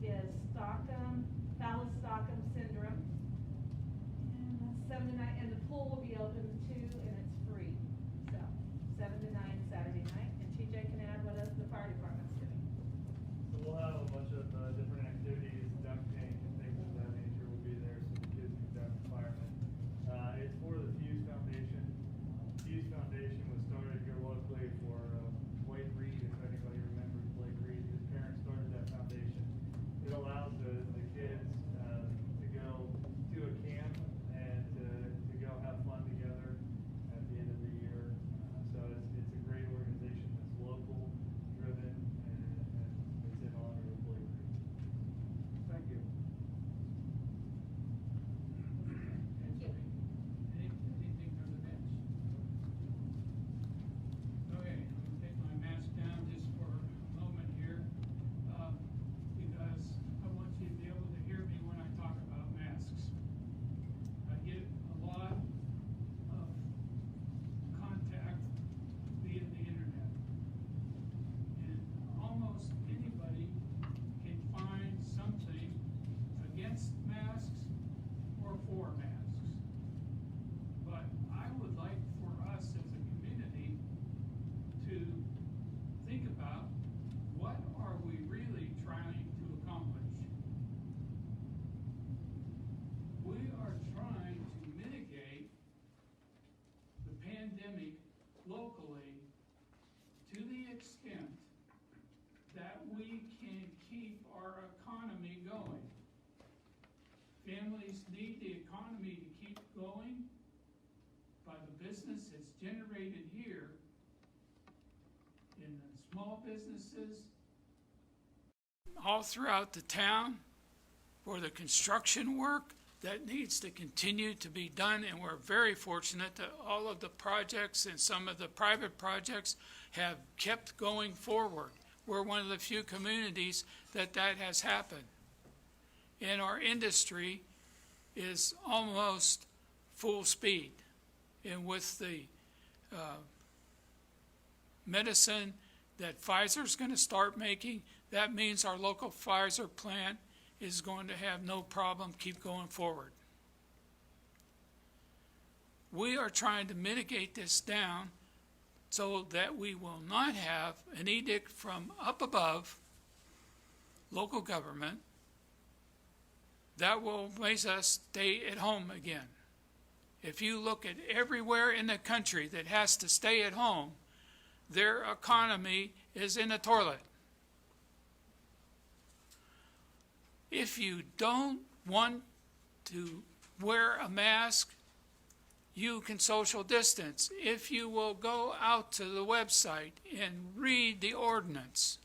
is Thales-Stockholm syndrome. And that's 7 to 9, and the pool will be open too, and it's free. So 7 to 9 Saturday night. And TJ can add what else the fire department's doing. So we'll have a bunch of different activities, duck tank and things of that nature will be there so the kids can duck the firemen. It's for the Fuse Foundation. Fuse Foundation was started here locally for Blake Reed, if anybody remembers Blake Reed. His parents started that foundation. It allows the kids to go to a camp and to go have fun together at the end of the year. So it's a great organization that's local driven and it's in honor of Blake Reed. Thank you. Thank you. Anything from the bench? Okay, I'm gonna take my mask down just for a moment here, because I want you to be able to hear me when I talk about masks. I get a lot of contact via the internet. And almost anybody can find something against masks or for masks. But I would like for us as a community to think about what are we really trying to accomplish? We are trying to mitigate the pandemic locally to the extent that we can keep our economy going. Families need the economy to keep going by the business that's generated here in the small businesses all throughout the town, for the construction work that needs to continue to be done, and we're very fortunate that all of the projects and some of the private projects have kept going forward. We're one of the few communities that has happened. And our industry is almost full speed. And with the medicine that Pfizer's going to start making, that means our local Pfizer plant is going to have no problem keep going forward. We are trying to mitigate this down so that we will not have an edict from up above, local government, that will make us stay at home again. If you look at everywhere in the country that has to stay at home, their economy is in a toilet. If you don't want to wear a mask, you can social distance. If you will go out to the website and read the ordinance,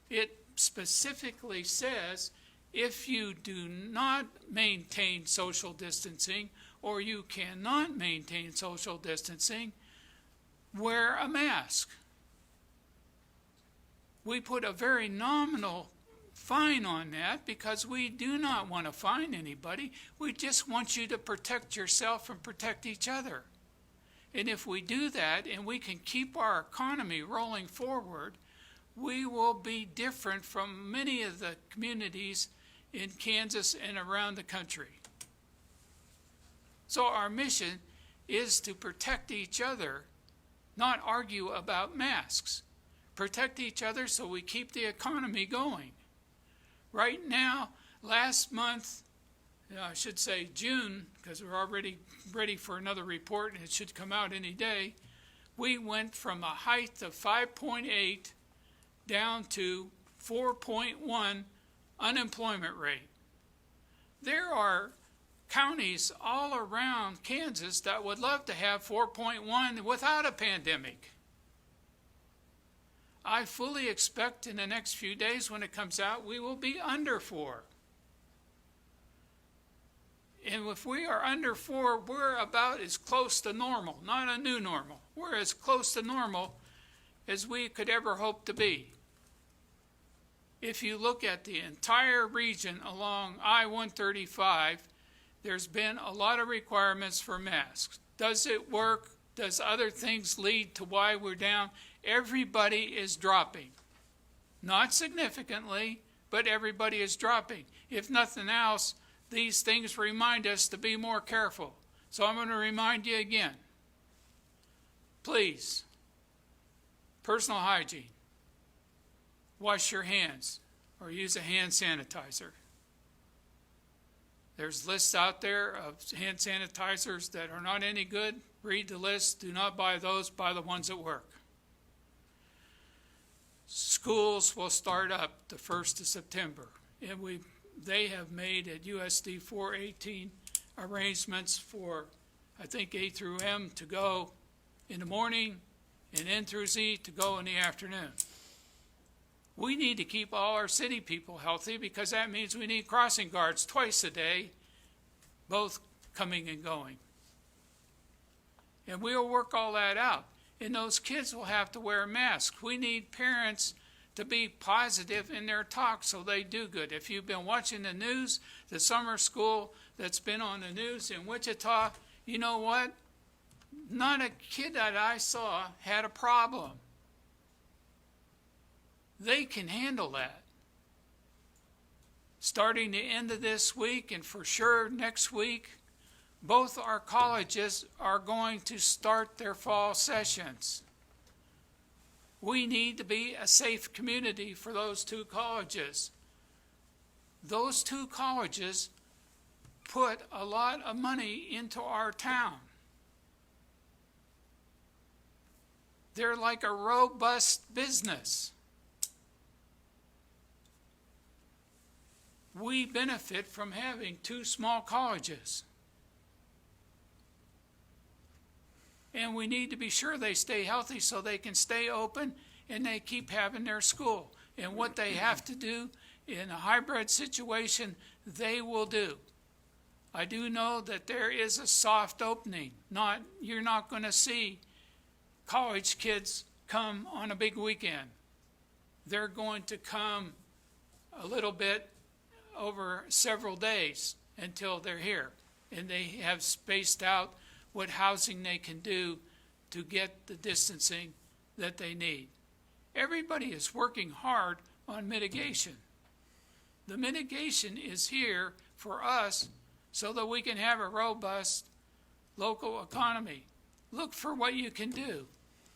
it specifically says if you do not maintain social distancing or you cannot maintain social distancing, wear a mask. We put a very nominal fine on that because we do not want to fine anybody. We just want you to protect yourself and protect each other. And if we do that and we can keep our economy rolling forward, we will be different from many of the communities in Kansas and around the country. So our mission is to protect each other, not argue about masks. Protect each other so we keep the economy going. Right now, last month, I should say June, because we're already ready for another report and it should come out any day, we went from a height of 5.8 down to 4.1 unemployment rate. There are counties all around Kansas that would love to have 4.1 without a pandemic. I fully expect in the next few days when it comes out, we will be under 4. And if we are under 4, we're about as close to normal, not a new normal. We're as close to normal as we could ever hope to be. If you look at the entire region along I-135, there's been a lot of requirements for masks. Does it work? Does other things lead to why we're down? Everybody is dropping. Not significantly, but everybody is dropping. If nothing else, these things remind us to be more careful. So I'm going to remind you again. Please, personal hygiene. Wash your hands or use a hand sanitizer. There's lists out there of hand sanitizers that are not any good. Read the list. Do not buy those. Buy the ones that work. Schools will start up the 1st of September. And they have made at USD 418 arrangements for, I think, A through M to go in the morning and N through Z to go in the afternoon. We need to keep all our city people healthy because that means we need crossing guards twice a day, both coming and going. And we'll work all that out. And those kids will have to wear masks. We need parents to be positive in their talk so they do good. If you've been watching the news, the summer school that's been on the news in Wichita, you know what? Not a kid that I saw had a problem. They can handle that. Starting the end of this week and for sure next week, both our colleges are going to start their fall sessions. We need to be a safe community for those two colleges. Those two colleges put a lot of money into our town. They're like a robust business. We benefit from having two small colleges. And we need to be sure they stay healthy so they can stay open and they keep having their school. And what they have to do in a hybrid situation, they will do. I do know that there is a soft opening. You're not going to see college kids come on a big weekend. They're going to come a little bit over several days until they're here. And they have spaced out what housing they can do to get the distancing that they need. Everybody is working hard on mitigation. The mitigation is here for us so that we can have a robust local economy. Look for what you can do.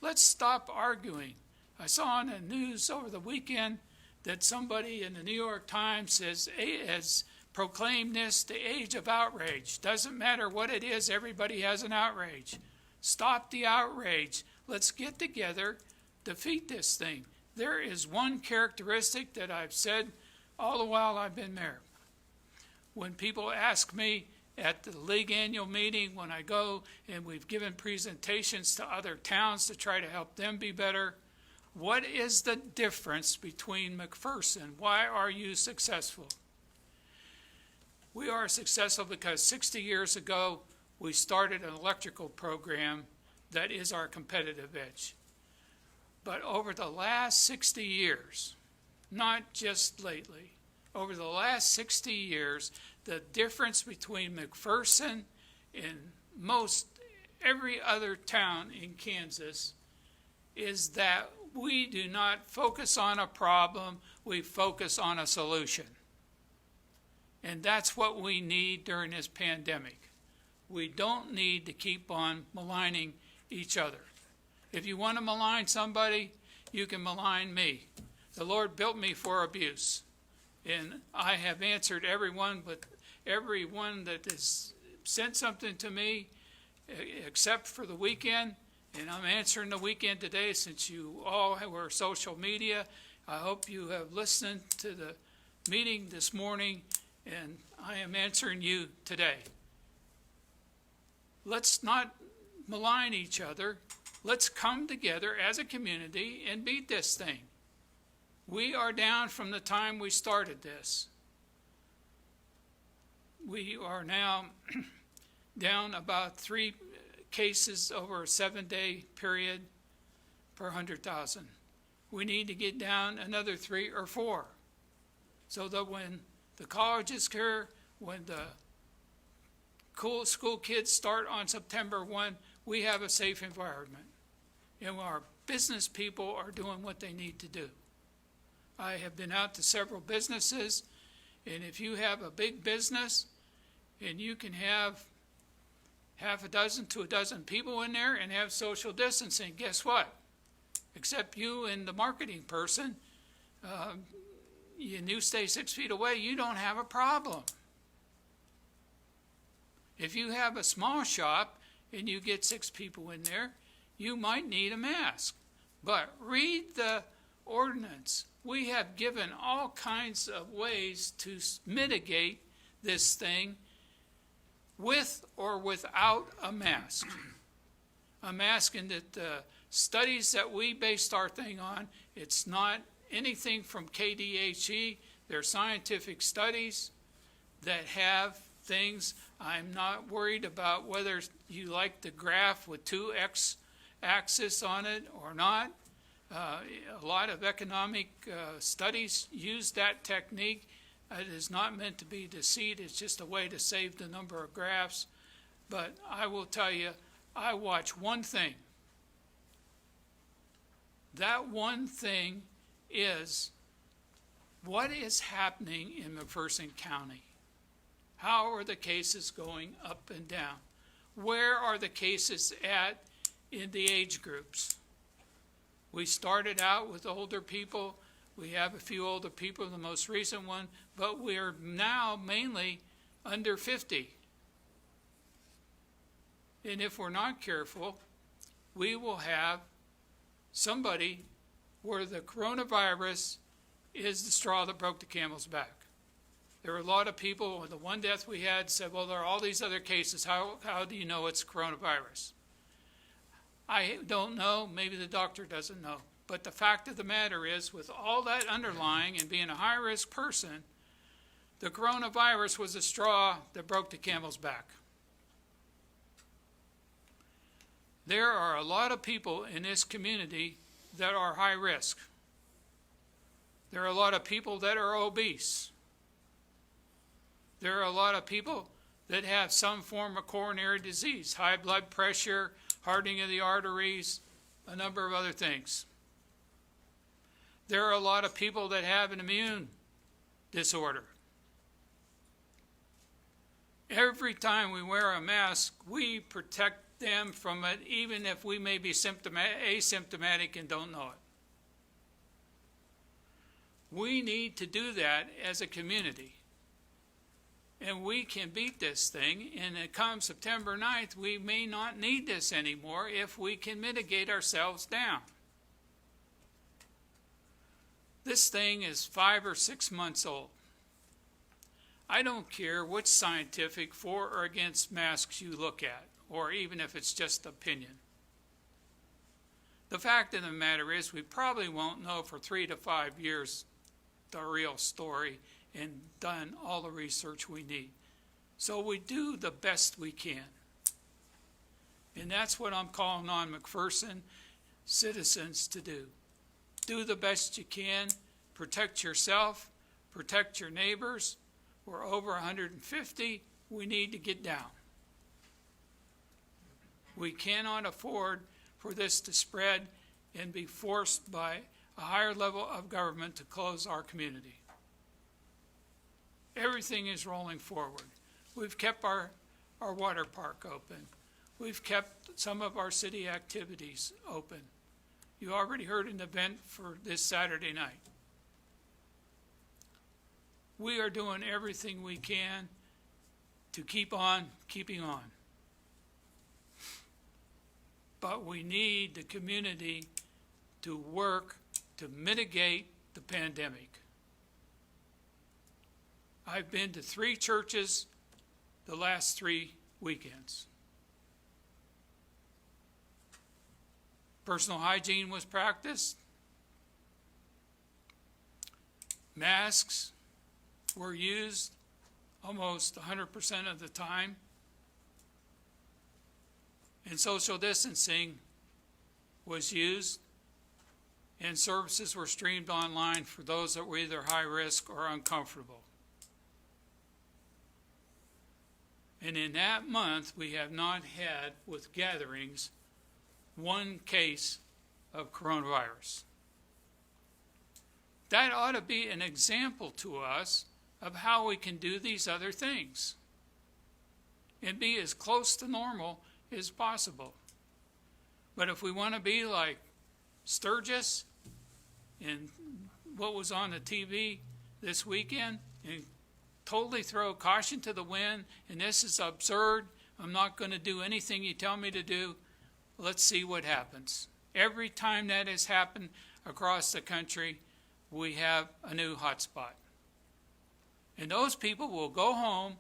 Let's stop arguing. I saw on the news over the weekend that somebody in the New York Times has proclaimed this the age of outrage. Doesn't matter what it is, everybody has an outrage. Stop the outrage. Let's get together, defeat this thing. There is one characteristic that I've said all the while I've been mayor. When people ask me at the league annual meeting, when I go and we've given presentations to other towns to try to help them be better, what is the difference between McPherson? Why are you successful? We are successful because 60 years ago, we started an electrical program that is our competitive edge. But over the last 60 years, not just lately, over the last 60 years, the difference between McPherson and most every other town in Kansas is that we do not focus on a problem, we focus on a solution. And that's what we need during this pandemic. We don't need to keep on maligning each other. If you want to malign somebody, you can malign me. The Lord built me for abuse. And I have answered everyone, but everyone that has sent something to me, except for the weekend, and I'm answering the weekend today since you all were social media. I hope you have listened to the meeting this morning, and I am answering you today. Let's not malign each other. Let's come together as a community and beat this thing. We are down from the time we started this. We are now down about 3 cases over a 7-day period per 100,000. We need to get down another 3 or 4 so that when the colleges here, when the school kids start on September 1, we have a safe environment. And our business people are doing what they need to do. I have been out to several businesses, and if you have a big business and you can have half a dozen to a dozen people in there and have social distancing, guess what? Except you and the marketing person, you stay 6 feet away, you don't have a problem. If you have a small shop and you get 6 people in there, you might need a mask. But read the ordinance. We have given all kinds of ways to mitigate this thing with or without a mask. A mask in that the studies that we based our thing on, it's not anything from KDHE. They're scientific studies that have things. I'm not worried about whether you like the graph with 2 x-axis on it or not. A lot of economic studies use that technique. It is not meant to be deceit. It's just a way to save the number of graphs. But I will tell you, I watch one thing. That one thing is what is happening in McPherson County. How are the cases going up and down? Where are the cases at in the age groups? We started out with older people. We have a few older people, the most recent one, but we are now mainly under 50. And if we're not careful, we will have somebody where the coronavirus is the straw that broke the camel's back. There were a lot of people, the one death we had said, well, there are all these other cases. How do you know it's coronavirus? I don't know. Maybe the doctor doesn't know. But the fact of the matter is, with all that underlying and being a high-risk person, the coronavirus was the straw that broke the camel's back. There are a lot of people in this community that are high risk. There are a lot of people that are obese. There are a lot of people that have some form of coronary disease, high blood pressure, hardening of the arteries, a number of other things. There are a lot of people that have an immune disorder. Every time we wear a mask, we protect them from it, even if we may be asymptomatic and don't know it. We need to do that as a community. And we can beat this thing, and come September 9th, we may not need this anymore if we can mitigate ourselves down. This thing is 5 or 6 months old. I don't care which scientific for or against masks you look at, or even if it's just opinion. The fact of the matter is, we probably won't know for 3 to 5 years the real story and done all the research we need. So we do the best we can. And that's what I'm calling on McPherson citizens to do. Do the best you can. Protect yourself. Protect your neighbors. We're over 150. We need to get down. We cannot afford for this to spread and be forced by a higher level of government to close our community. Everything is rolling forward. We've kept our water park open. We've kept some of our city activities open. You already heard an event for this Saturday night. We are doing everything we can to keep on keeping on. But we need the community to work to mitigate the pandemic. I've been to 3 churches the last 3 weekends. Personal hygiene was practiced. Masks were used almost 100% of the time. And social distancing was used. And services were streamed online for those that were either high risk or uncomfortable. And in that month, we have not had, with gatherings, 1 case of coronavirus. That ought to be an example to us of how we can do these other things and be as close to normal as possible. But if we want to be like Sturgis and what was on the TV this weekend and totally throw caution to the wind, and this is absurd, I'm not going to do anything you tell me to do, let's see what happens. Every time that has happened across the country, we have a new hotspot. And those people will go home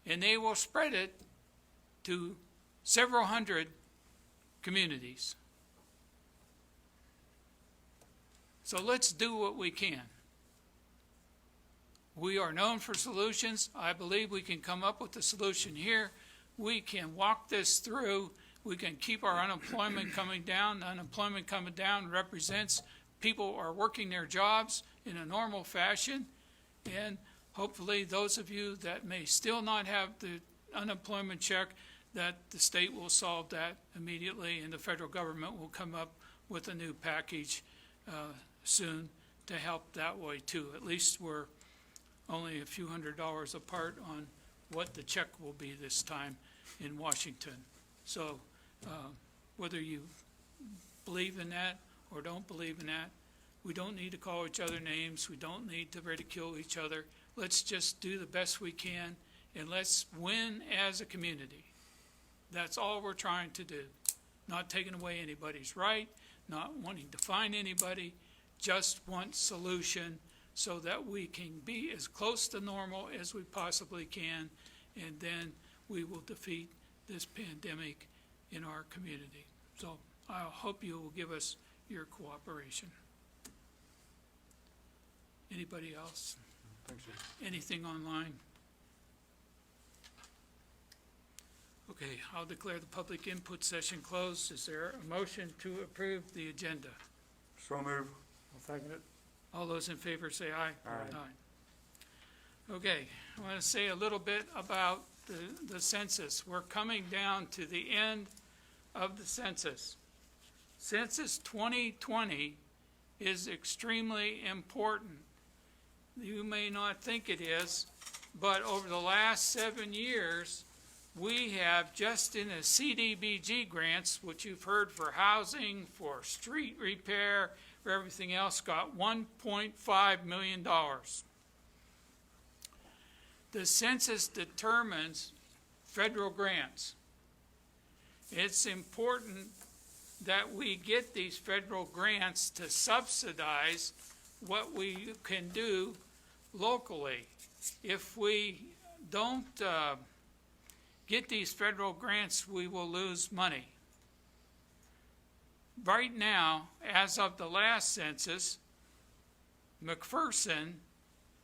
and they will spread it to several hundred communities. So let's do what we can. We are known for solutions. I believe we can come up with a solution here. We can walk this through. We can keep our unemployment coming down. Unemployment coming down represents people are working their jobs in a normal fashion. And hopefully those of you that may still not have the unemployment check, that the state will solve that immediately and the federal government will come up with a new package soon to help that way too. At least we're only a few $100s apart on what the check will be this time in Washington. So whether you believe in that or don't believe in that, we don't need to call each other names. We don't need to ridicule each other. Let's just do the best we can, and let's win as a community. That's all we're trying to do. Not taking away anybody's right, not wanting to fine anybody, just want solution so that we can be as close to normal as we possibly can, and then we will defeat this pandemic in our community. So I hope you will give us your cooperation. Anybody else? Thanks, Jim. Anything online? Okay, I'll declare the public input session closed. Is there a motion to approve the agenda? So move. I'll second it. All those in favor say aye. Aye. Okay, I want to say a little bit about the census. We're coming down to the end of the census. Census 2020 is extremely important. You may not think it is, but over the last 7 years, we have just in the CDBG grants, which you've heard for housing, for street repair, for everything else, got $1.5 million. The census determines federal grants. It's important that we get these federal grants to subsidize what we can do locally. If we don't get these federal grants, we will lose money. Right now, as of the last census, McPherson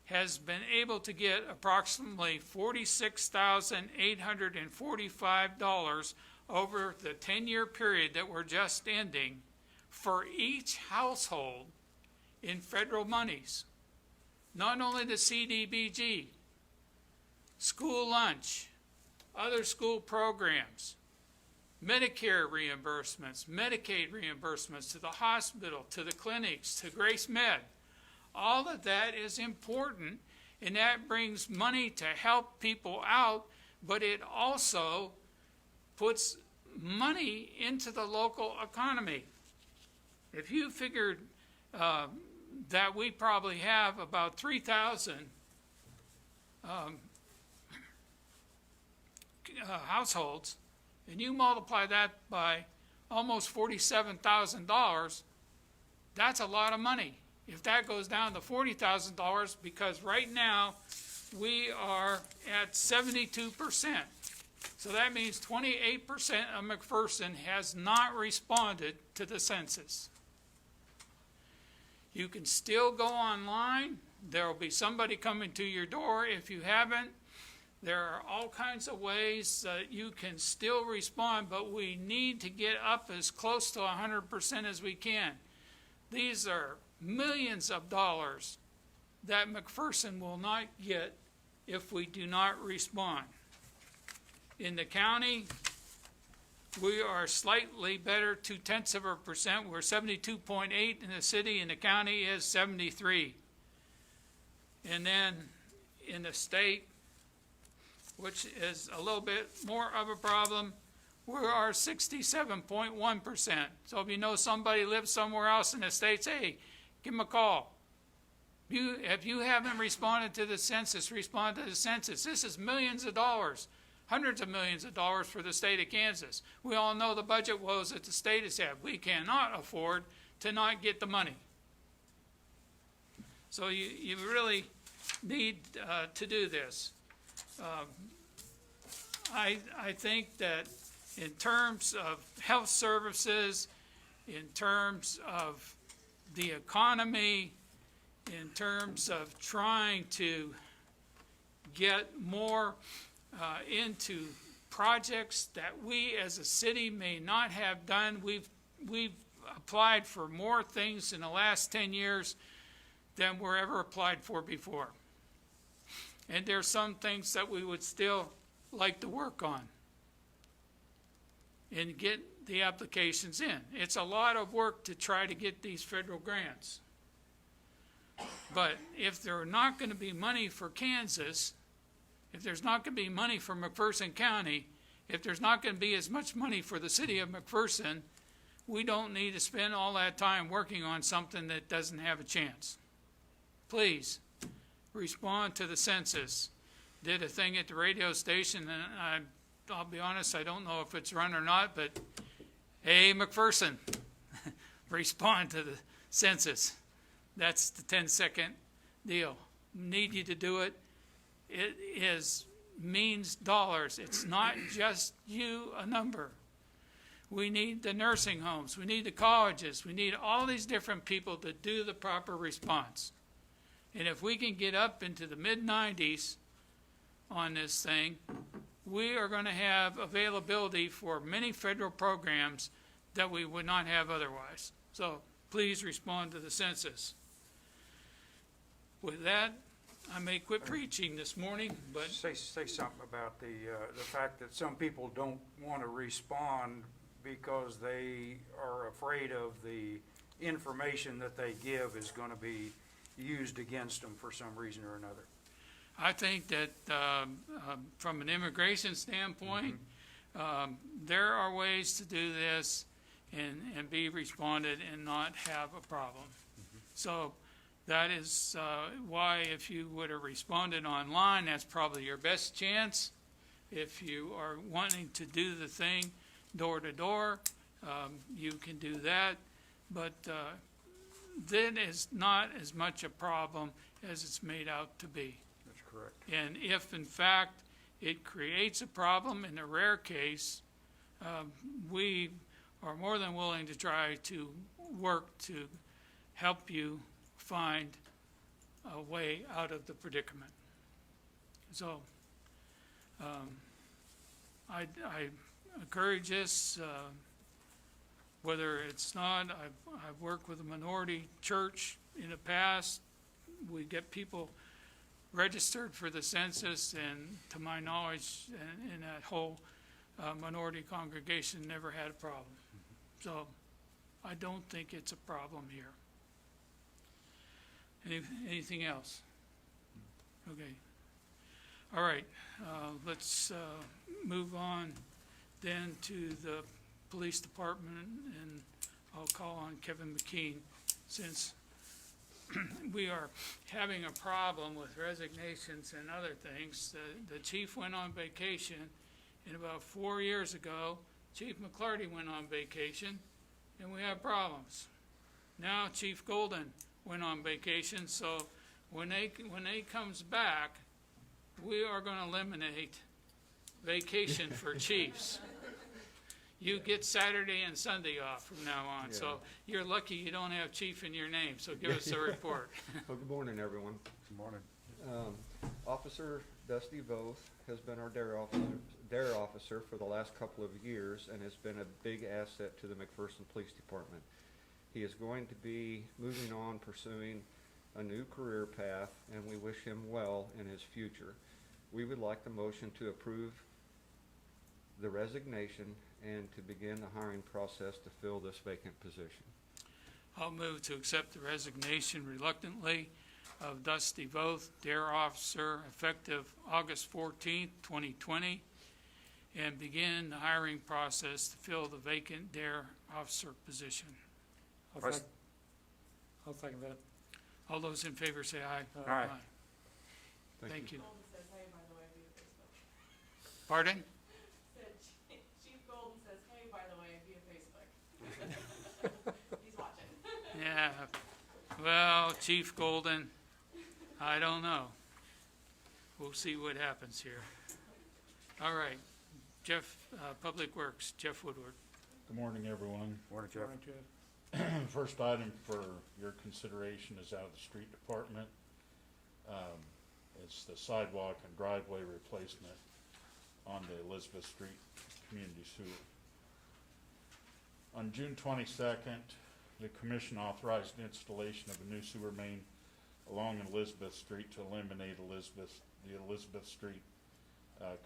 has been able to get approximately $46,845 over the 10-year period that we're just ending for each household in federal monies. Not only the CDBG, school lunch, other school programs, Medicare reimbursements, Medicaid reimbursements to the hospital, to the clinics, to Grace Med. All of that is important, and that brings money to help people out, but it also puts money into the local economy. If you figured that we probably have about 3,000 households, and you multiply that by almost $47,000, that's a lot of money. If that goes down to $40,000, because right now we are at 72%. So that means 28% of McPherson has not responded to the census. You can still go online. There will be somebody coming to your door if you haven't. There are all kinds of ways that you can still respond, but we need to get up as close to 100% as we can. These are millions of dollars that McPherson will not get if we do not respond. In the county, We are slightly better, 0.2%. We're 72.8 in the city, and the county is 73. And then in the state, which is a little bit more of a problem, we are 67.1%. So if you know somebody lives somewhere else in the States, hey, give them a call. If you haven't responded to the census, respond to the census. This is millions of dollars, hundreds of millions of dollars for the state of Kansas. We all know the budget woes that the state has had. We cannot afford to not get the money. So you really need to do this. I think that in terms of health services, in terms of the economy, in terms of trying to get more into projects that we as a city may not have done. We've applied for more things in the last 10 years than were ever applied for before. And there's some things that we would still like to work on and get the applications in. It's a lot of work to try to get these federal grants. But if there's not going to be money for Kansas, if there's not going to be money for McPherson County, if there's not going to be as much money for the city of McPherson, we don't need to spend all that time working on something that doesn't have a chance. Please, respond to the census. Did a thing at the radio station, and I'll be honest, I don't know if it's run or not, but hey, McPherson, respond to the census. That's the 10-second deal. Need you to do it. It means dollars. It's not just you a number. We need the nursing homes. We need the colleges. We need all these different people to do the proper response. And if we can get up into the mid-90s on this thing, we are going to have availability for many federal programs that we would not have otherwise. So please respond to the census. With that, I may quit preaching this morning, but Say something about the fact that some people don't want to respond because they are afraid of the information that they give is going to be used against them for some reason or another. I think that from an immigration standpoint, there are ways to do this and be responded and not have a problem. So that is why if you would have responded online, that's probably your best chance. If you are wanting to do the thing door to door, you can do that. But that is not as much a problem as it's made out to be. That's correct. And if, in fact, it creates a problem in a rare case, we are more than willing to try to work to help you find a way out of the predicament. So I encourage this, whether it's not, I've worked with a minority church in the past. We get people registered for the census, and to my knowledge, in that whole minority congregation never had a problem. So I don't think it's a problem here. Anything else? Okay. All right. Let's move on then to the police department, and I'll call on Kevin McKean, since we are having a problem with resignations and other things. The chief went on vacation, and about 4 years ago, Chief McClarty went on vacation, and we have problems. Now Chief Golden went on vacation, so when they comes back, we are going to eliminate vacation for chiefs. You get Saturday and Sunday off from now on, so you're lucky you don't have chief in your name, so give us a report. Well, good morning, everyone. Good morning. Officer Dusty Voth has been our dare officer for the last couple of years and has been a big asset to the McPherson Police Department. He is going to be moving on, pursuing a new career path, and we wish him well in his future. We would like the motion to approve the resignation and to begin the hiring process to fill this vacant position. I'll move to accept the resignation reluctantly of Dusty Voth, Dare Officer, effective August 14th, 2020, and begin the hiring process to fill the vacant Dare Officer position. I'll I'll second that. All those in favor say aye. Aye. Thank you. Golden says hey, by the way, via Facebook. Pardon? Said Chief Golden says hey, by the way, via Facebook. He's watching. Yeah. Well, Chief Golden, I don't know. We'll see what happens here. All right. Jeff, Public Works, Jeff Woodward. Good morning, everyone. Morning, Jeff. Morning, Jeff. First item for your consideration is out of the street department. It's the sidewalk and driveway replacement on the Elizabeth Street community sewer. On June 22nd, the commission authorized installation of a new sewer main along Elizabeth Street to eliminate the Elizabeth Street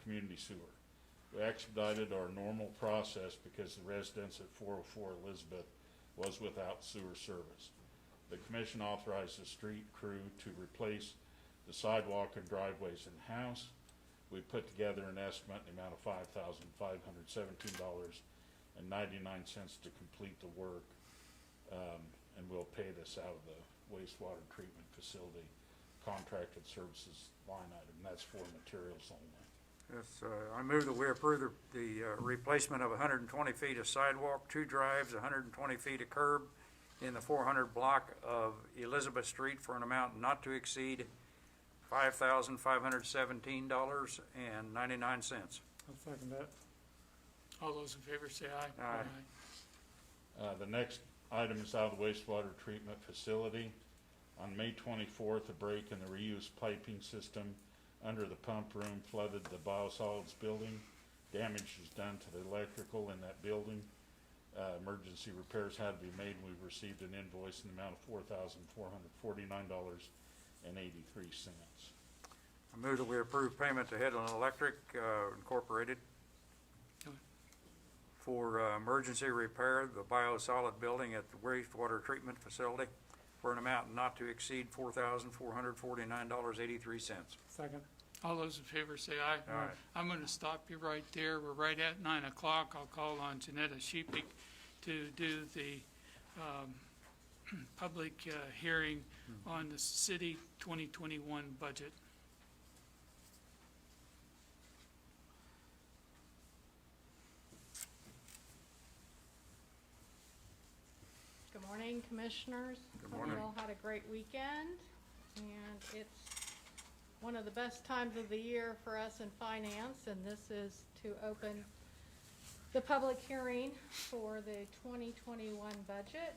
community sewer. We expedited our normal process because the residents at 404 Elizabeth was without sewer service. The commission authorized the street crew to replace the sidewalk and driveways in-house. We put together an estimate in the amount of $5,517.99 to complete the work, and we'll pay this out of the wastewater treatment facility contracted services line item. That's for materials only. Yes, I move that we approve the replacement of 120 feet of sidewalk, 2 drives, 120 feet of curb in the 400 block of Elizabeth Street for an amount not to exceed $5,517.99. I'll second that. All those in favor say aye. Aye. The next item is out of the wastewater treatment facility. On May 24th, a break in the reuse piping system under the pump room flooded the biosolids building. Damage was done to the electrical in that building. Emergency repairs had to be made. We received an invoice in the amount of $4,449.83. I move that we approve payment to Headland Electric Incorporated for emergency repair of the biosolid building at the wastewater treatment facility for an amount not to exceed $4,449.83. Second. All those in favor say aye. Aye. I'm going to stop you right there. We're right at 9 o'clock. I'll call on Janetta Shepik to do the public hearing on the city 2021 budget. Good morning, Commissioners. Good morning. Hope you all had a great weekend, and it's one of the best times of the year for us in finance, and this is to open the public hearing for the 2021 budget.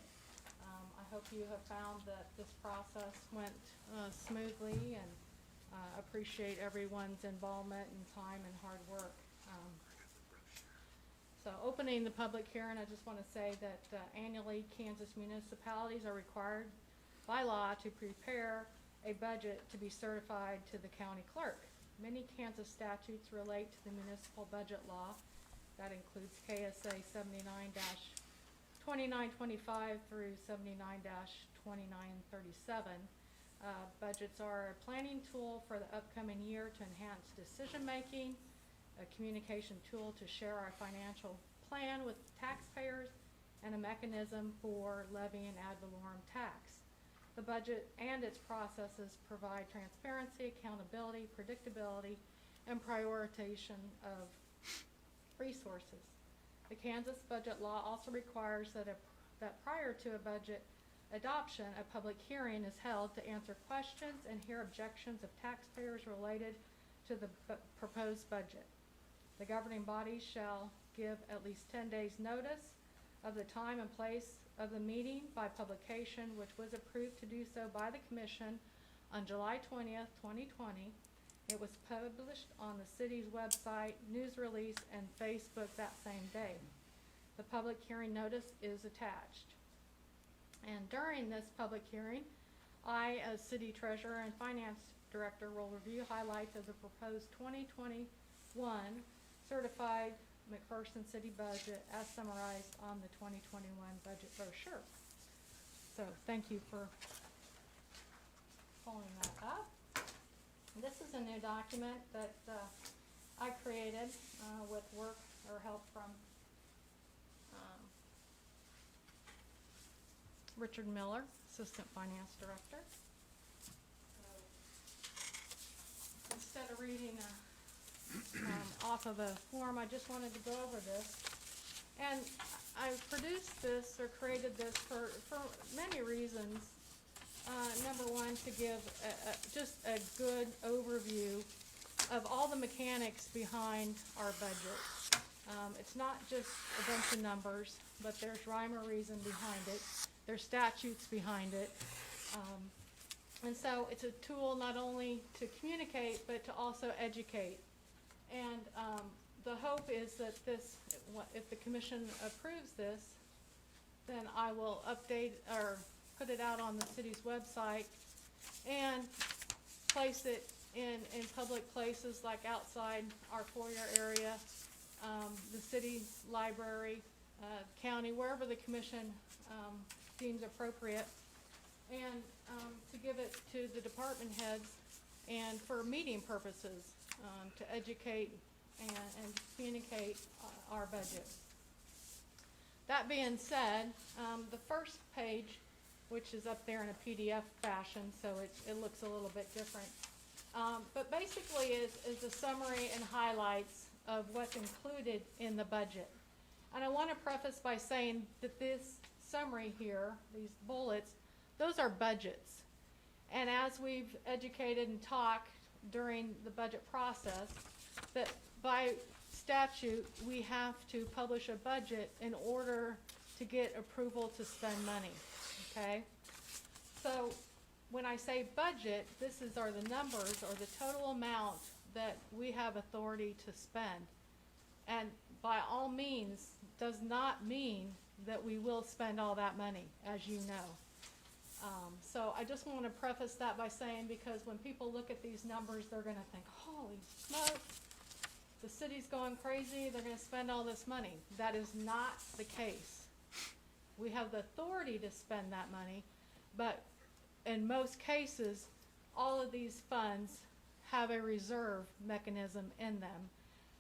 I hope you have found that this process went smoothly, and appreciate everyone's involvement and time and hard work. So opening the public hearing, I just want to say that annually Kansas municipalities are required by law to prepare a budget to be certified to the county clerk. Many Kansas statutes relate to the municipal budget law. That includes KSA 79-2925 through 79-2937. Budgets are a planning tool for the upcoming year to enhance decision-making, a communication tool to share our financial plan with taxpayers, and a mechanism for levying ad valorem tax. The budget and its processes provide transparency, accountability, predictability, and prioritization of resources. The Kansas budget law also requires that prior to a budget adoption, a public hearing is held to answer questions and hear objections of taxpayers related to the proposed budget. The governing body shall give at least 10 days notice of the time and place of the meeting by publication, which was approved to do so by the Commission on July 20th, 2020. It was published on the city's website, news release, and Facebook that same day. The public hearing notice is attached. And during this public hearing, I, as City Treasurer and Finance Director, will review highlights of the proposed 2021 certified McPherson City budget as summarized on the 2021 budget brochure. So thank you for pulling that up. This is a new document that I created with work or help from Richard Miller, Assistant Finance Director. So, instead of reading off of a form, I just wanted to go over this. And I produced this or created this for many reasons. Number one, to give just a good overview of all the mechanics behind our budget. It's not just a bunch of numbers, but there's rhyme or reason behind it. There's statutes behind it. And so it's a tool not only to communicate, but to also educate. And the hope is that this, if the commission approves this, then I will update or put it out on the city's website and place it in public places like outside our foyer area, the city library, county, wherever the commission deems appropriate, and to give it to the department heads and for meeting purposes, to educate and communicate our budget. That being said, the first page, which is up there in a PDF fashion, so it looks a little bit different, but basically is a summary and highlights of what's included in the budget. And I want to preface by saying that this summary here, these bullets, those are budgets. And as we've educated and talked during the budget process, that by statute, we have to publish a budget in order to get approval to spend money, okay? So when I say budget, are the numbers or the total amount that we have authority to spend. And by all means, does not mean that we will spend all that money, as you know. So I just want to preface that by saying, because when people look at these numbers, they're going to think, holy smokes, the city's going crazy, they're going to spend all this money. That is not the case. We have the authority to spend that money, but in most cases, all of these funds have a reserve mechanism in them,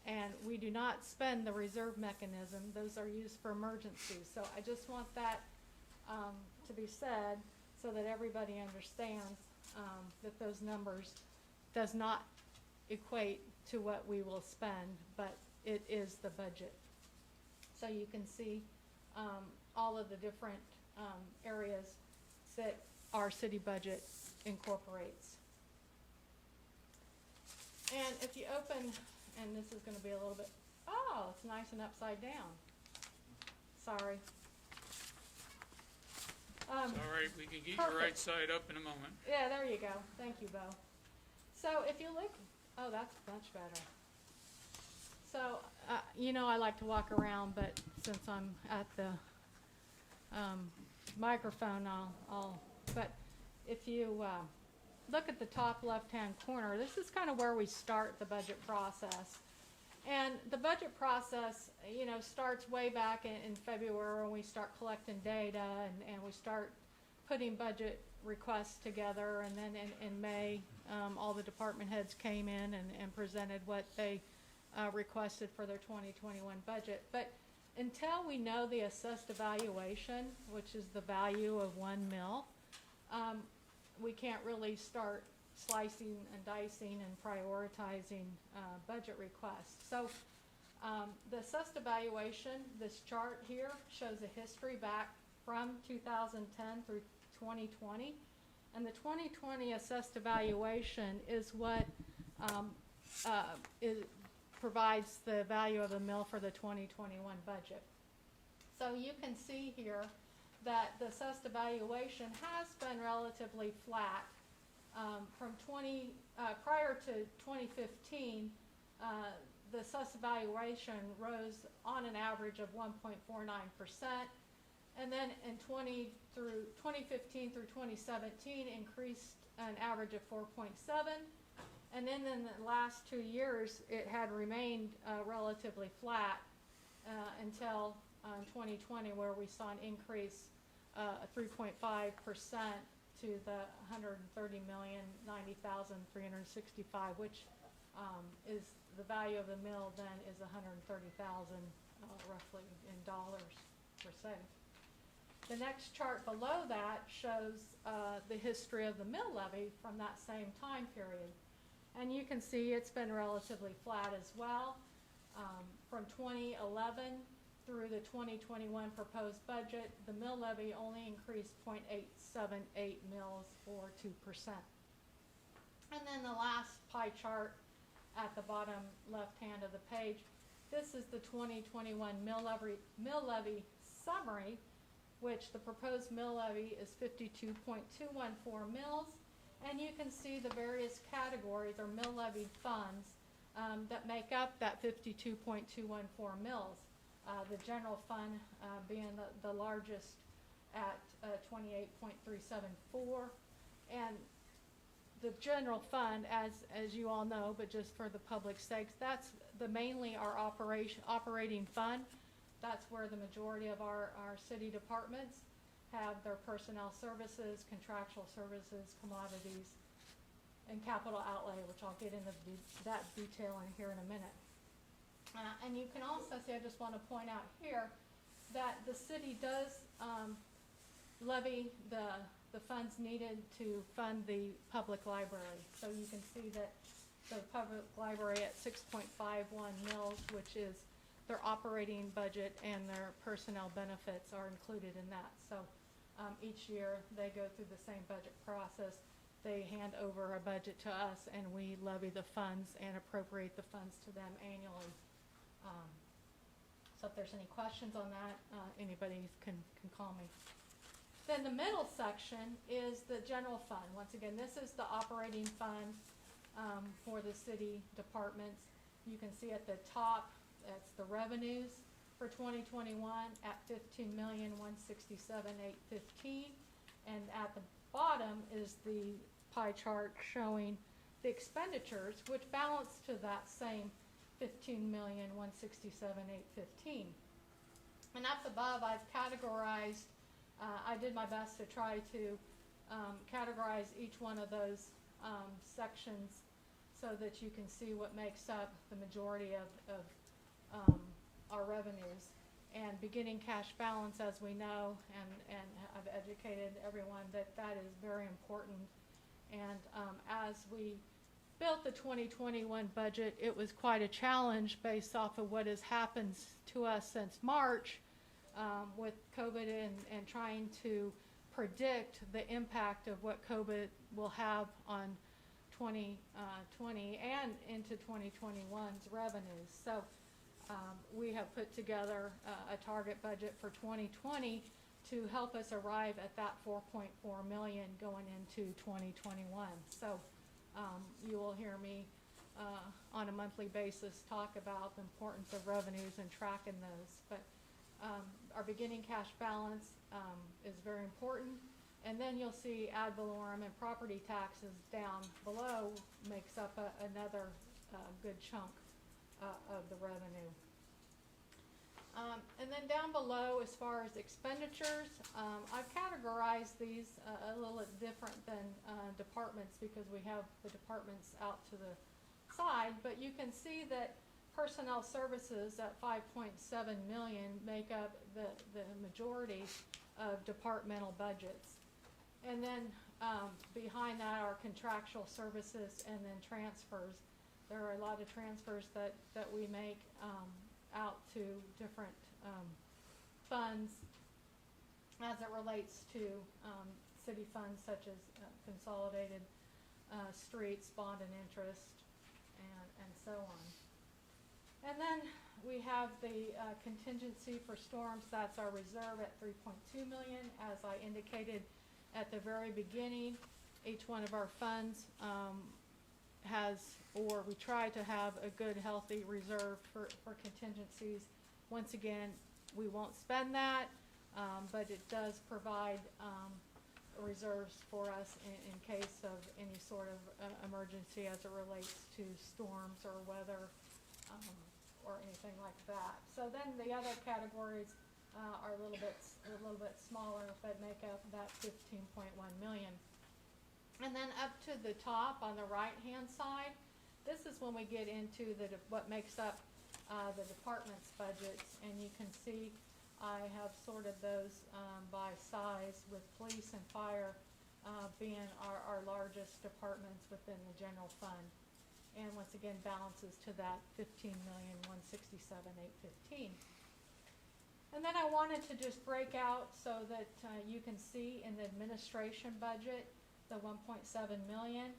and we do not spend the reserve mechanism. Those are used for emergencies. So I just want that to be said so that everybody understands that those numbers does not equate to what we will spend, but it is the budget. So you can see all of the different areas that our city budget incorporates. And if you open, and this is going to be a little bit, oh, it's nice and upside down. Sorry. It's all right, we can get Perfect. your right side up in a moment. Yeah, there you go. Thank you, Bo. So if you look, oh, that's much better. So, you know I like to walk around, but since I'm at the microphone, but if you look at the top left-hand corner, this is kind of where we start the budget process. And the budget process, you know, starts way back in February when we start collecting data and we start putting budget requests together. And then in May, all the department heads came in and presented what they requested for their 2021 budget. But until we know the assessed evaluation, which is the value of 1 mil, we can't really start slicing and dicing and prioritizing budget requests. So the assessed evaluation, this chart here shows a history back from 2010 through 2020. And the 2020 assessed evaluation is what provides the value of the mill for the 2021 budget. So you can see here that the assessed evaluation has been relatively flat. From prior to 2015, the assessed evaluation rose on an average of 1.49%, and then in 2015 through 2017 increased an average of 4.7, and then in the last 2 years it had remained relatively flat until 2020, where we saw an increase of 3.5% to the 130,090,365, which is the value of the mill then is 130,000 roughly in dollars per se. The next chart below that shows the history of the mill levy from that same time period. And you can see it's been relatively flat as well. From 2011 through the 2021 proposed budget, the mill levy only increased 0.878 mils or 2%. And then the last pie chart at the bottom left hand of the page, this is the 2021 mill levy summary, which the proposed mill levy is 52.214 mils, and you can see the various categories or mill levy funds that make up that 52.214 mils. The general fund being the largest at 28.374, and the general fund, as you all know, but just for the public's sakes, that's mainly our operating fund. That's where the majority of our city departments have their personnel services, contractual services, commodities, and capital outlay, which I'll get into that detail in here in a minute. And you can also see, I just want to point out here, that the city does levy the funds needed to fund the public library. So you can see that the public library at 6.51 mils, which is their operating budget and their personnel benefits are included in that. So each year they go through the same budget process. They hand over a budget to us and we levy the funds and appropriate the funds to them annually. So if there's any questions on that, anybody can call me. Then the middle section is the general fund. Once again, this is the operating fund for the city departments. You can see at the top, that's the revenues for 2021 at $15,167,815, and at the bottom is the pie chart showing the expenditures, which balance to that same $15,167,815. And up above, I've categorized. I did my best to try to categorize each one of those sections so that you can see what makes up the majority of our revenues. And beginning cash balance, as we know, and I've educated everyone that is very important. And as we built the 2021 budget, it was quite a challenge based off of what has happened to us since March with COVID and trying to predict the impact of what COVID will have on 2020 and into 2021's revenues. So we have put together a target budget for 2020 to help us arrive at that 4.4 million going into 2021. So you will hear me on a monthly basis talk about the importance of revenues and tracking those. But our beginning cash balance is very important. And then you'll see ad valorem and property taxes down below makes up another good chunk of the revenue. And then down below, as far as expenditures, I've categorized these a little different than departments because we have the departments out to the side, but you can see that personnel services at 5.7 million make up the majority of departmental budgets. And then behind that are contractual services and then transfers. There are a lot of transfers that we make out to different funds as it relates to city funds such as consolidated streets, bond and interest, and so on. And then we have the contingency for storms. That's our reserve at 3.2 million. As I indicated at the very beginning, each one of our funds has, or we try to have, a good healthy reserve for contingencies. Once again, we won't spend that, but it does provide reserves for us in case of any sort of emergency as it relates to storms or weather or anything like that. So then the other categories are a little bit smaller, but make up that 15.1 million. And then up to the top on the right-hand side, this is when we get into what makes up the department's budgets, and you can see I have sorted those by size, with police and fire being our largest departments within the general fund. And once again, balances to that 15,167,815. And then I wanted to just break out so that you can see in the administration budget, the 1.7 million.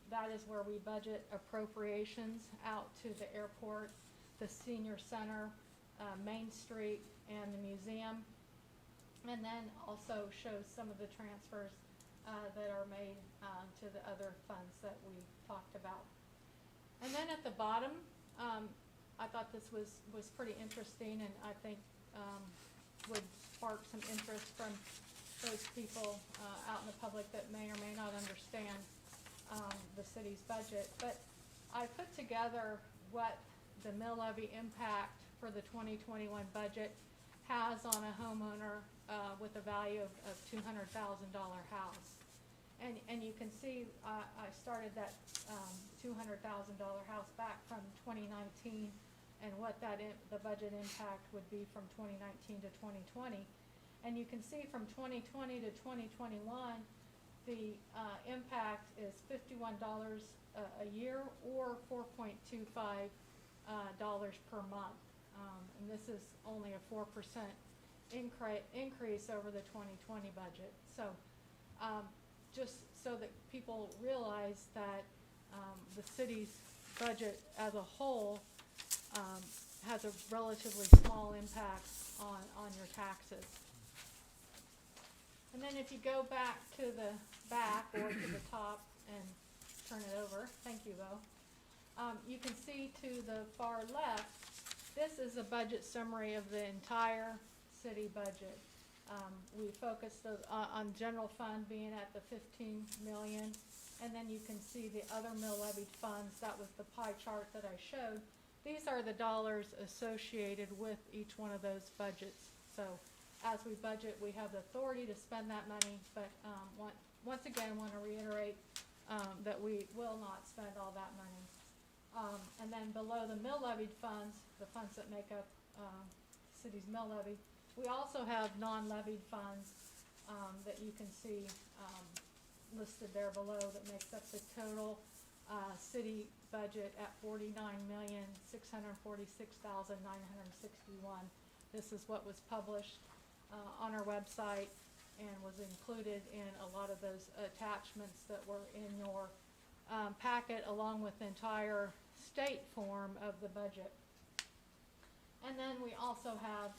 That is where we budget appropriations out to the airport, the senior center, Main Street, and the museum. And then also shows some of the transfers that are made to the other funds that we talked about. And then at the bottom, I thought this was pretty interesting, and I think would spark some interest from those people out in the public that may or may not understand the city's budget. But I put together what the mill levy impact for the 2021 budget has on a homeowner with a value of $200,000 house. And you can see I started that $200,000 house back from 2019, and what the budget impact would be from 2019 to 2020. And you can see from 2020 to 2021, the impact is $51 a year, or $4.25 per month. And this is only a 4% increase over the 2020 budget. So just so that people realize that the city's budget as a whole has a relatively small impact on your taxes. And then if you go back to the back or to the top and turn it over, thank you, Bo, you can see to the far left, this is a budget summary of the entire city budget. We focused on general fund being at the 15 million, and then you can see the other mill levied funds. That was the pie chart that I showed. These are the dollars associated with each one of those budgets. So as we budget, we have the authority to spend that money, but once again, want to reiterate that we will not spend all that money. And then below the mill levied funds, the funds that make up city's mill levy, we also have non-levied funds that you can see listed there below, that makes up the total city budget at $49,646,961. This is what was published on our website and was included in a lot of those attachments that were in your packet, along with the entire state form of the budget. And then we also have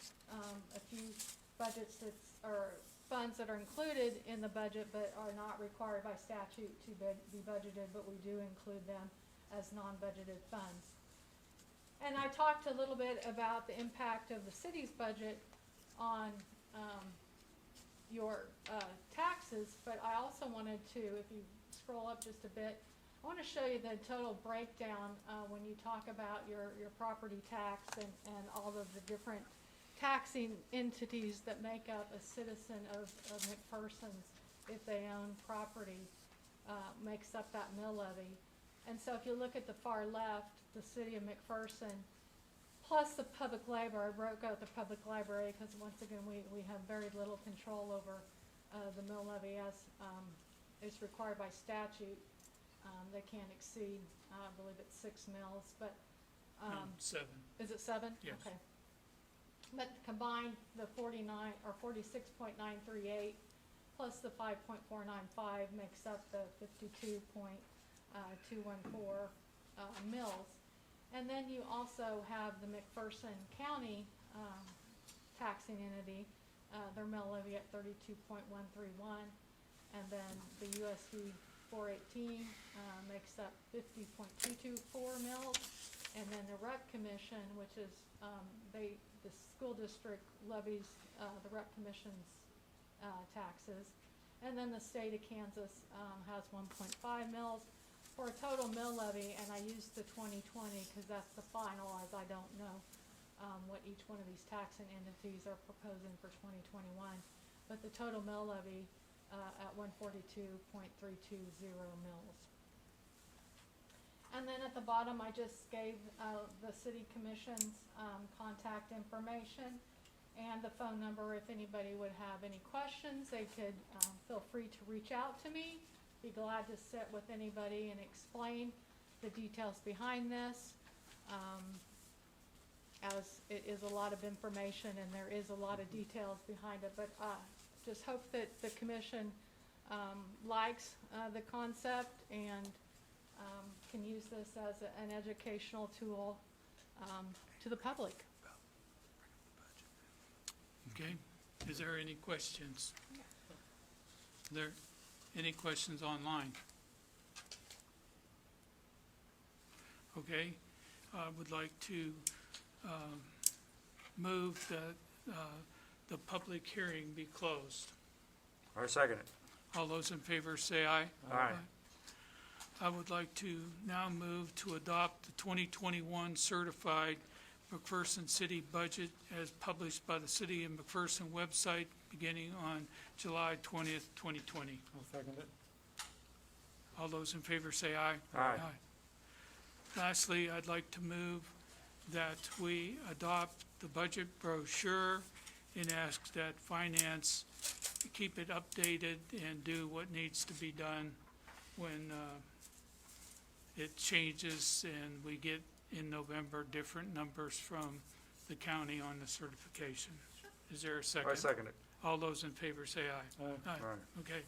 a few budgets or funds that are included in the budget but are not required by statute to be budgeted, but we do include them as non-budgeted funds. And I talked a little bit about the impact of the city's budget on your taxes, but I also wanted to, if you scroll up just a bit, I want to show you the total breakdown when you talk about your property tax and all of the different taxing entities that make up a citizen of McPherson's. If they own property, makes up that mill levy. And so if you look at the far left, the city of McPherson, plus the public library. I broke out the public library because once again we have very little control over the mill levy as is required by statute. They can't exceed, I believe it's 6 mills, but 7. is it 7? Yes. Okay. But combined, the 49 or 46.938 plus the 5.495 makes up the 52.214 mills. And then you also have the McPherson County taxing entity, their mill levy at 32.131, and then the USD 418 makes up 50.224 mills, and then the Rec Commission, which is the school district levies the Rec Commission's taxes, and then the state of Kansas has 1.5 mills. for a total mill levy, and I used the 2020 because that's the final, as I don't know what each one of these taxing entities are proposing for 2021. But the total mill levy at 142.320 mills. And then at the bottom, I just gave the city commission's contact information and the phone number. If anybody would have any questions, they could feel free to reach out to me. Be glad to sit with anybody and explain the details behind this. As it is a lot of information and there is a lot of details behind it, but just hope that the commission likes the concept and can use this as an educational tool to the public. Okay, is there any questions? There, any questions online? Okay, I would like to move that the public hearing be closed. I second it. All those in favor say aye. Aye. I would like to now move to adopt the 2021 certified McPherson City budget as published by the City of McPherson website beginning on July 20th, 2020. I'll second it. All those in favor say aye. Aye. Lastly, I'd like to move that we adopt the budget brochure and ask that finance keep it updated and do what needs to be done when it changes and we get in November different numbers from the county on the certification. Is there a second? I second it. All those in favor say aye. Aye. Aye. Aye. Okay,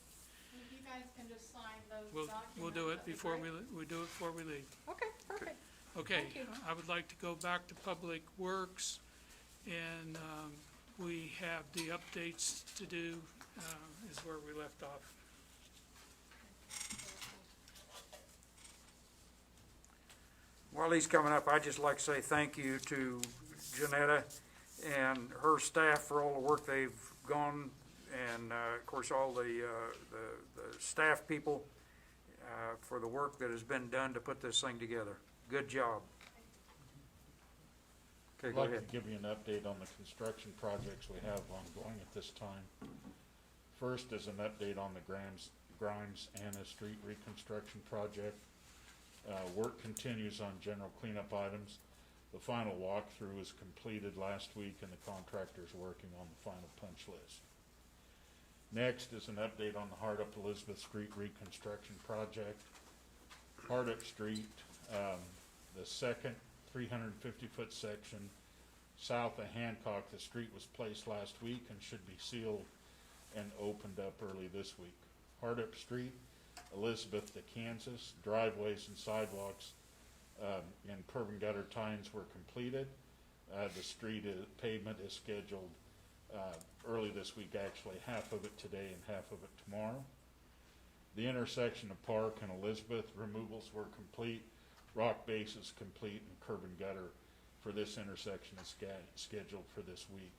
If you guys can just sign those we'll documents. do it that'd be before great. we do it before we leave. Okay, perfect. Okay, Thank you. I would like to go back to Public Works, and we have the updates to do, is where we left off. While he's coming up, I'd just like to say thank you to Janetta and her staff for all the work they've gone, and of course, all the staff people for the work that has been done to put this thing together. Good job. Okay, I'd go like ahead. to give you an update on the construction projects we have ongoing at this time. First is an update on the Grimes Anna Street reconstruction project. Work continues on general cleanup items. The final walkthrough was completed last week and the contractor's working on the final punch list. Next is an update on the Hardup Elizabeth Street reconstruction project. Hardup Street, the second 350-foot section south of Hancock, the street was placed last week and should be sealed and opened up early this week. Hardup Street, Elizabeth to Kansas, driveways and sidewalks and curb and gutter tines were completed. The street pavement is scheduled early this week, actually half of it today and half of it tomorrow. The intersection of Park and Elizabeth removals were complete. Rock base is complete and curb and gutter for this intersection is scheduled for this week.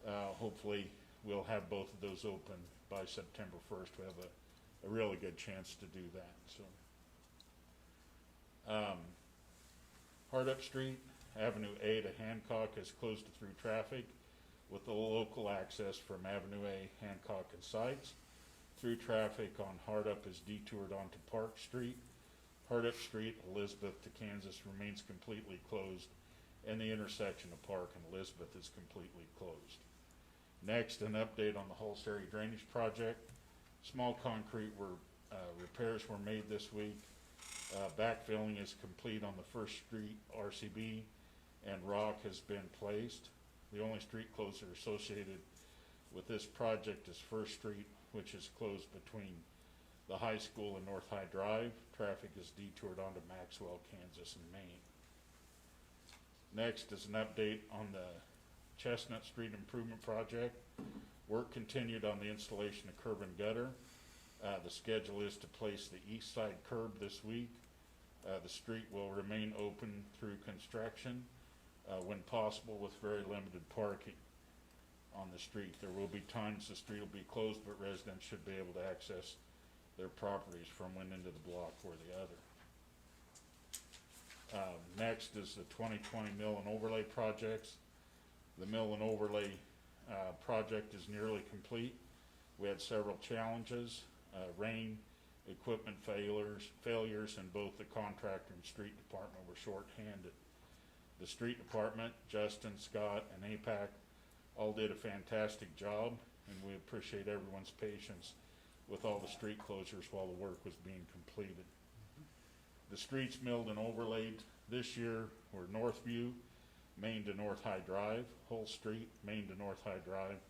Hopefully we'll have both of those open by September 1st. We have a really good chance to do that. So, Hardup Street, Avenue A to Hancock is closed to through traffic with the local access from Avenue A, Hancock and Sites. Through traffic on Hardup is detoured onto Park Street. Hardup Street, Elizabeth to Kansas remains completely closed, and the intersection of Park and Elizabeth is completely closed. Next, an update on the Hulse Area Drainage Project. Small concrete repairs were made this week. Backfilling is complete on the First Street RCB, and rock has been placed. The only street closure associated with this project is First Street, which is closed between the high school and North High Drive. Traffic is detoured onto Maxwell, Kansas and Maine. Next is an update on the Chestnut Street Improvement Project. Work continued on the installation of curb and gutter. The schedule is to place the east side curb this week. The street will remain open through construction when possible with very limited parking on the street. There will be times the street will be closed, but residents should be able to access their properties from one end of the block or the other. Next is the 2020 mill and overlay projects. The mill and overlay project is nearly complete. We had several challenges, rain, equipment failures, and both the contractor and street department were short-handed. The street department, Justin, Scott, and APAC all did a fantastic job, and we appreciate everyone's patience with all the street closures while the work was being completed. The streets milled and overlaid this year were Northview, Main to North High Drive, Hull Street, Main to North High Drive,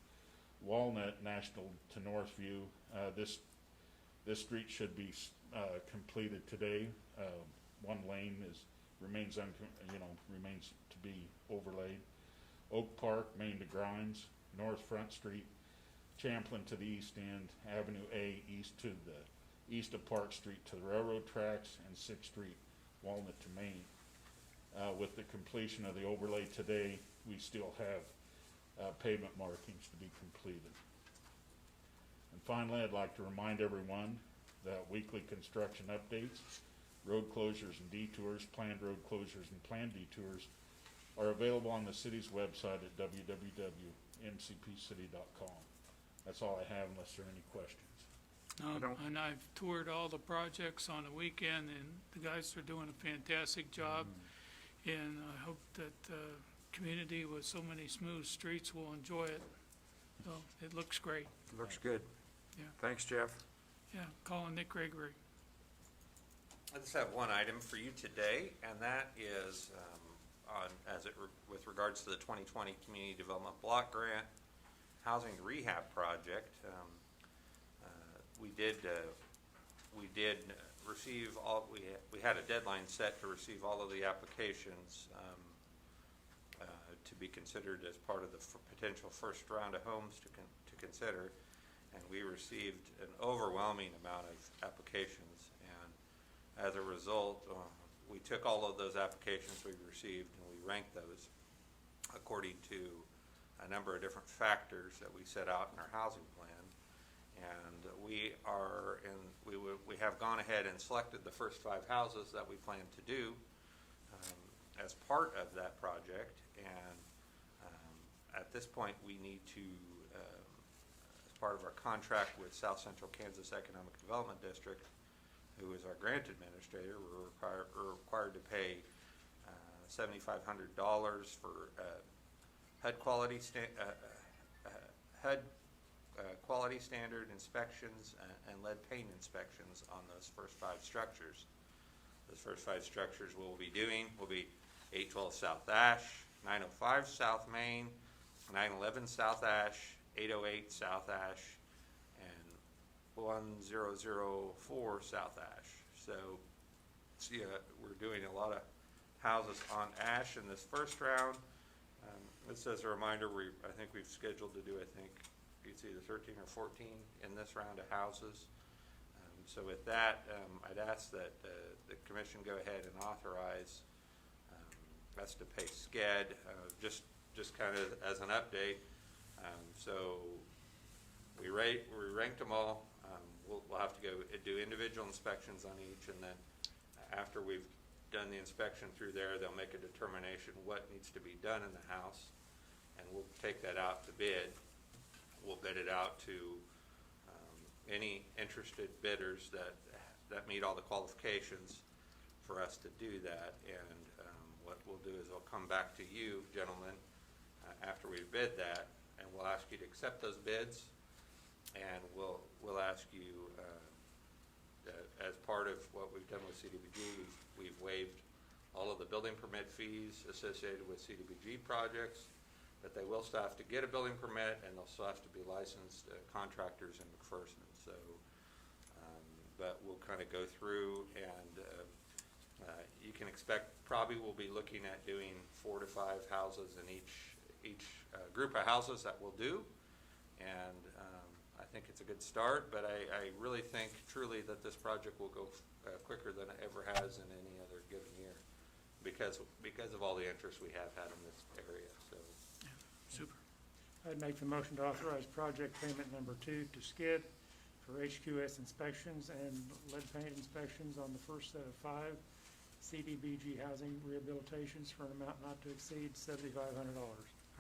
Walnut, National to Northview. This street should be completed today. One lane remains to be overlaid. Oak Park, Main to Grimes, North Front Street, Champlin to the east end, Avenue A east of Park Street to the railroad tracks, and 6th Street, Walnut to Main. With the completion of the overlay today, we still have pavement markings to be completed. And finally, I'd like to remind everyone that weekly construction updates, road closures and detours, planned road closures and planned detours are available on the city's website at www.mcpcity.com. That's all I have unless there are any questions. And I've toured all the projects on the weekend, and the guys are doing a fantastic job. And I hope that the community with so many smooth streets will enjoy it. So it looks great. Looks good. Yeah. Thanks, Jeff. Yeah, calling Nick Gregory. I just have one item for you today, and that is with regards to the 2020 Community Development Block Grant Housing Rehab Project. We did receive all. We had a deadline set to receive all of the applications to be considered as part of the potential first round of homes to consider, and we received an overwhelming amount of applications. And as a result, we took all of those applications we received and we ranked those according to a number of different factors that we set out in our housing plan. And we have gone ahead and selected the first 5 houses that we plan to do as part of that project. And at this point, we need to, as part of our contract with South Central Kansas Economic Development District, who is our grant administrator, we're required to pay $7,500 for HUD quality quality standard inspections and lead paint inspections on those first 5 structures. Those first 5 structures we'll be doing will be 812 South Ash, 905 South Main, 911 South Ash, 808 South Ash, and 1004 South Ash. So we're doing a lot of houses on Ash in this first round. This as a reminder, I think we've scheduled to do, it's either 13 or 14 in this round of houses. So with that, I'd ask that the commission go ahead and authorize us to pay SCED, just kind of as an update. So we ranked them all. We'll have to go do individual inspections on each, and then after we've done the inspection through there, they'll make a determination what needs to be done in the house, and we'll take that out to bid. We'll bid it out to any interested bidders that meet all the qualifications for us to do that. And what we'll do is we'll come back to you, gentlemen, after we bid that, and we'll ask you to accept those bids, and we'll ask you as part of what we've done with CDBG, we've waived all of the building permit fees associated with CDBG projects, but they will still have to get a building permit, and they'll still have to be licensed contractors in McPherson. So, but we'll kind of go through, and you can expect probably we'll be looking at doing 4 to 5 houses in each group of houses that we'll do, and I think it's a good start. But I really think truly that this project will go quicker than it ever has in any other given year, because of all the interest we have had in this area. So. Super. I'd make the motion to authorize project payment number 2 to SCED for HQS inspections and lead paint inspections on the first set of 5 CDBG housing rehabilitations for an amount not to exceed $7,500.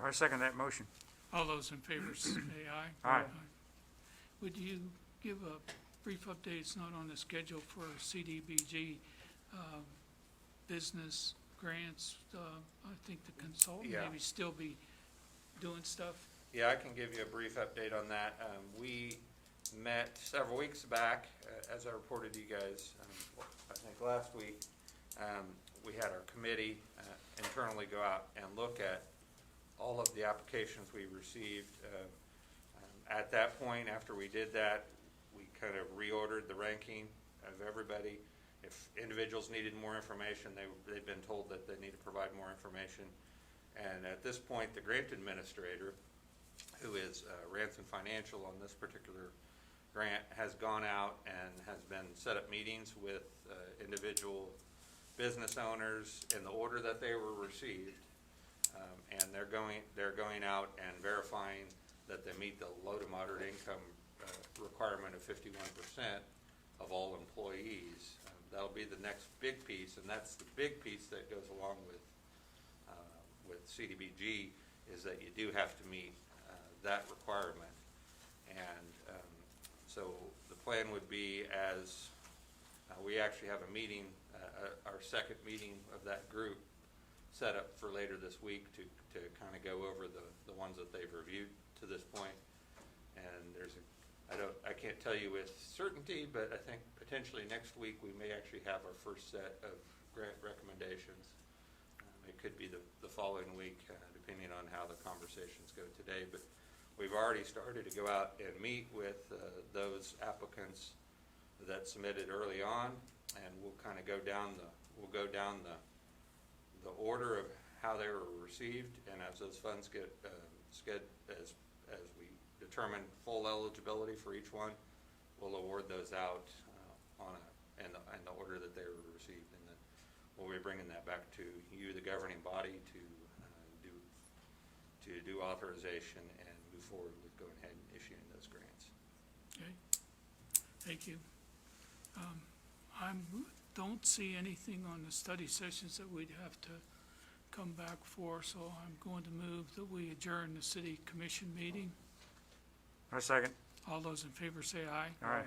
I second that motion. All those in favor say aye. Aye. Would you give a brief update? It's not on the schedule for CDBG business grants. I think the consultant Yeah. maybe still be doing stuff. Yeah, I can give you a brief update on that. We met several weeks back, as I reported to you guys, I think last week. We had our committee internally go out and look at all of the applications we received. At that point, after we did that, we kind of reordered the ranking of everybody. If individuals needed more information, they'd been told that they need to provide more information. And at this point, the grant administrator, who is Ransom Financial on this particular grant, has gone out and has been set up meetings with individual business owners in the order that they were received. And they're going out and verifying that they meet the low to moderate income requirement of 51% of all employees. That'll be the next big piece, and that's the big piece that goes along with CDBG, is that you do have to meet that requirement. And so the plan would be, as we actually have a meeting, our second meeting of that group set up for later this week to kind of go over the ones that they've reviewed to this point. And I can't tell you with certainty, but I think potentially next week we may actually have our first set of grant recommendations. It could be the following week, depending on how the conversations go today. But we've already started to go out and meet with those applicants that submitted early on, and we'll kind of go down the order of how they were received, and as those funds get as we determine full eligibility for each one, we'll award those out in the order that they were received, and then we'll be bringing that back to you, the governing body, to do authorization and move forward with going ahead and issuing those grants. Okay, thank you. I don't see anything on the study sessions that we'd have to come back for, so I'm going to move that we adjourn the city commission meeting. I second. All those in favor say aye. Aye.